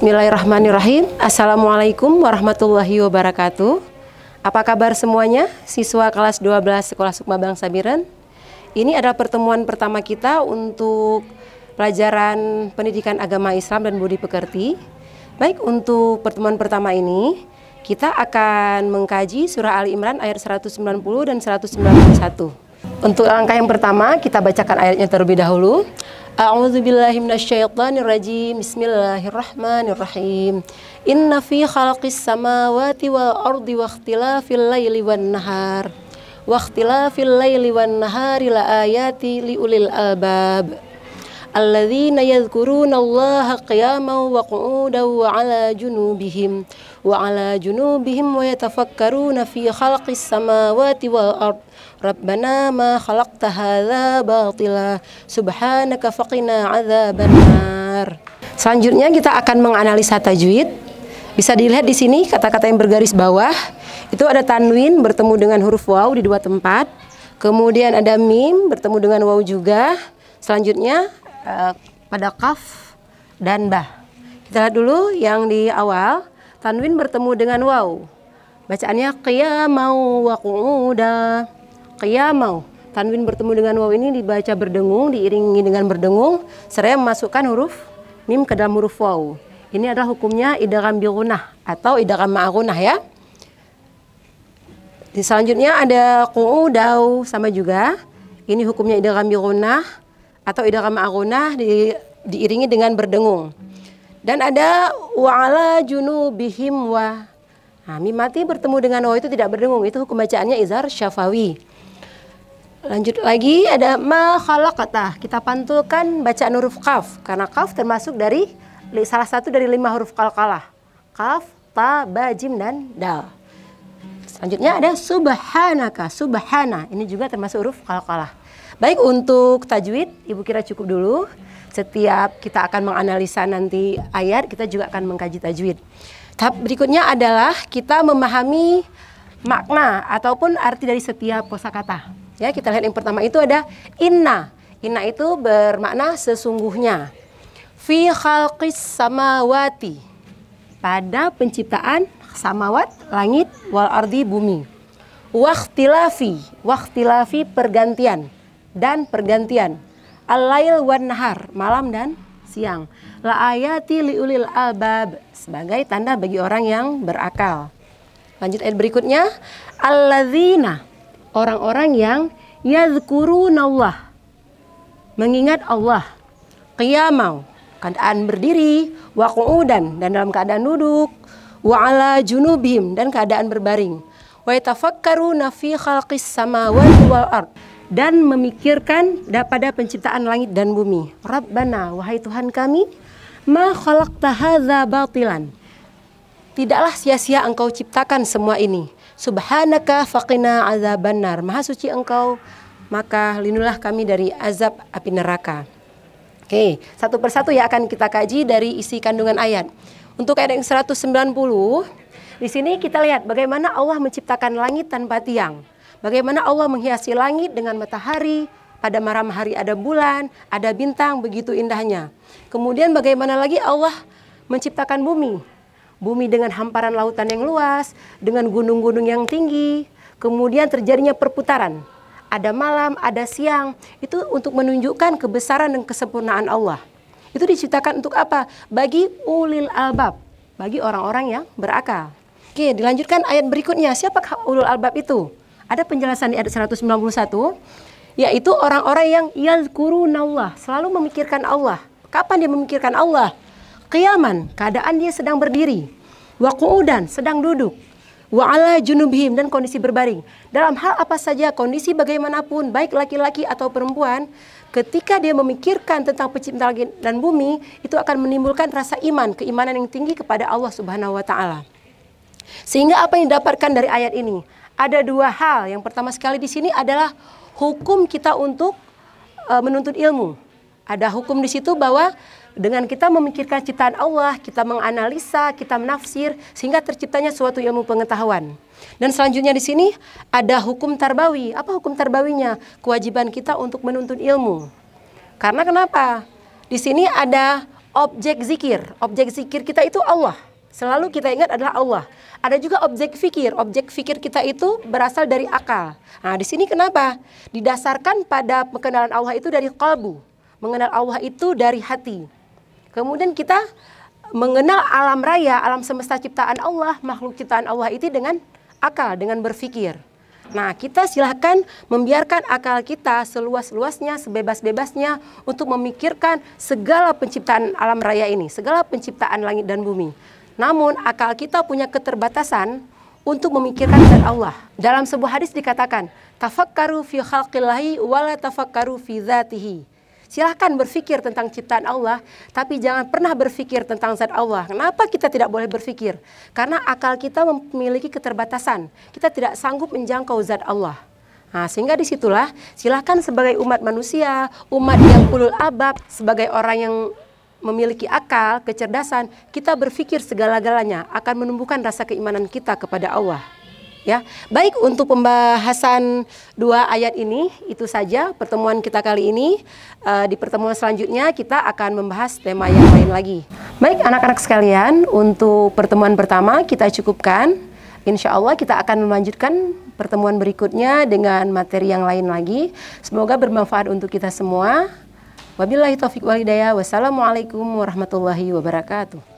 Bismillahirrahmanirrahim. Assalamualaikum warahmatullahi wabarakatuh. Apa kabar semuanya? Siswa kelas 12 Sekolah Sukma Bangsa Biren. Ini adalah pertemuan pertama kita untuk pelajaran pendidikan agama Islam dan budi pekerti. Baik, untuk pertemuan pertama ini kita akan mengkaji surah Ali Imran ayat 190 dan 191. Untuk langkah yang pertama kita bacakan ayatnya terlebih dahulu. A'udzubillahi minasyaitonirrajim. Bismillahirrahmanirrahim. Inna fi khalqis samawati wal ardi wa ikhtilafil laili wan nahar wa ikhtilafil laili wan nahari la ayati liulil albab alladzina yadhkuruna Allaha qiyaman wa qu'udan wa 'ala junubihim wa yatafakkaruna fi khalqis samawati wal ardi Rabbana ma khalaqta hadza batila subhanaka faqina adzabannar. Selanjutnya kita akan menganalisa tajwid. Bisa dilihat di sini kata-kata yang bergaris bawah itu ada tanwin bertemu dengan huruf waw di dua tempat. Kemudian ada mim bertemu dengan waw juga. Selanjutnya pada kaf dan ba. Kita lihat dulu yang di awal, tanwin bertemu dengan waw. Bacaannya qiyamau wa qu'uda. Qiyamau, tanwin bertemu dengan waw ini dibaca berdengung, diiringi dengan berdengung, seraya memasukkan huruf mim ke dalam huruf waw. Ini adalah hukumnya idgham bi ghunnah atau idgham ma'a ghunnah ya. Di selanjutnya ada qu'udau sama juga. Ini hukumnya idgham bi ghunnah atau idgham ma'a ghunnah diiringi dengan berdengung. Dan ada wa 'ala junubihim wa. Nah, mim mati bertemu dengan waw itu tidak berdengung, itu hukum bacaannya izhar syafawi. Lanjut lagi ada ma khalaqta. Kita pantulkan bacaan huruf kaf karena kaf termasuk dari salah satu dari 5 huruf qalqalah. Kaf, ta, ba, jim dan dal. Selanjutnya ada subhanaka, subhana. Ini juga termasuk huruf qalqalah. Baik, untuk tajwid Ibu kira cukup dulu. Setiap kita akan menganalisa nanti ayat, kita juga akan mengkaji tajwid. Tahap berikutnya adalah kita memahami makna ataupun arti dari setiap kosakata. Ya, kita lihat yang pertama itu ada inna. Inna itu bermakna sesungguhnya. Fi khalqis samawati. Pada penciptaan samawat, langit, wal ardi, bumi. Wakhtilafi pergantian dan pergantian. Al-lail wan nahar, malam dan siang. La ayati liulil albab, sebagai tanda bagi orang yang berakal. Lanjut ayat berikutnya. Alladzina, orang-orang yang yadhkurunallah, mengingat Allah. Qiyamau, keadaan berdiri. Wa qu'udan, dan dalam keadaan duduk. Wa 'ala junubihim, dan keadaan berbaring. Wa yatafakkaruna fi khalqis samawati wal ard, dan memikirkan pada penciptaan langit dan bumi. Rabbana, wahai Tuhan kami, ma khalaqta hadza batilan, tidaklah sia-sia Engkau ciptakan semua ini. Subhanaka faqina adzabannar, maha suci Engkau, maka lindungilah kami dari azab api neraka. Oke, satu persatu ya akan kita kaji dari isi kandungan ayat. Untuk ayat yang 190, di sini kita lihat bagaimana Allah menciptakan langit tanpa tiang. Bagaimana Allah menghiasi langit dengan matahari, pada malam hari ada bulan, ada bintang, begitu indahnya. Kemudian bagaimana lagi Allah menciptakan bumi. Bumi dengan hamparan lautan yang luas, dengan gunung-gunung yang tinggi, kemudian terjadinya perputaran. Ada malam, ada siang, itu untuk menunjukkan kebesaran dan kesempurnaan Allah. Itu diciptakan untuk apa? Bagi ulil albab, bagi orang-orang yang berakal. Oke, dilanjutkan ayat berikutnya. Siapakah ulul albab itu? Ada penjelasan di ayat 191, yaitu orang-orang yang yazkurunallah, selalu memikirkan Allah. Kapan dia memikirkan Allah? Qiyaman, keadaan dia sedang berdiri. Wa qu'udan, sedang duduk. Wa 'ala junubihim, dan kondisi berbaring. Dalam hal apa saja, kondisi bagaimanapun, baik laki-laki atau perempuan, ketika dia memikirkan tentang penciptaan langit dan bumi, itu akan menimbulkan rasa iman, keimanan yang tinggi kepada Allah Subhanahu wa taala. Sehingga apa yang didapatkan dari ayat ini? Ada 2 hal. Yang pertama sekali di sini adalah hukum kita untuk menuntut ilmu. Ada hukum di situ bahwa dengan kita memikirkan ciptaan Allah, kita menganalisa, kita menafsir, sehingga terciptanya suatu ilmu pengetahuan. Dan selanjutnya di sini ada hukum tarbawi. Apa hukum tarbawinya? Kewajiban kita untuk menuntut ilmu. Karena kenapa? Di sini ada objek zikir. Objek zikir kita itu Allah. Selalu kita ingat adalah Allah. Ada juga objek fikir. Objek fikir kita itu berasal dari akal. Nah, di sini kenapa? Didasarkan pada pengenalan Allah itu dari qalbu. Mengenal Allah itu dari hati. Kemudian kita mengenal alam raya, alam semesta ciptaan Allah, makhluk ciptaan Allah itu dengan akal, dengan berfikir. Nah, kita silahkan membiarkan akal kita seluas-luasnya, sebebas-bebasnya untuk memikirkan segala penciptaan alam raya ini, segala penciptaan langit dan bumi. Namun, akal kita punya keterbatasan untuk memikirkan zat Allah. Dalam sebuah hadis dikatakan, tafakkaru fi khalqillahi wala tafakkaru fi dzatihi. Silahkan berpikir tentang ciptaan Allah, tapi jangan pernah berpikir tentang zat Allah. Kenapa kita tidak boleh berpikir? Karena akal kita memiliki keterbatasan. Kita tidak sanggup menjangkau zat Allah. Nah, sehingga disitulah silahkan sebagai umat manusia, umat yang ulul albab, sebagai orang yang memiliki akal, kecerdasan, kita berpikir segala-galanya akan menumbuhkan rasa keimanan kita kepada Allah. Ya, baik, untuk pembahasan 2 ayat ini itu saja pertemuan kita kali ini. Di pertemuan selanjutnya kita akan membahas tema yang lain lagi. Baik anak-anak sekalian, untuk pertemuan pertama kita cukupkan. Insya Allah kita akan melanjutkan pertemuan berikutnya dengan materi yang lain lagi. Semoga bermanfaat untuk kita semua. Wabillahi taufiq wal hidayah. Wassalamualaikum warahmatullahi wabarakatuh.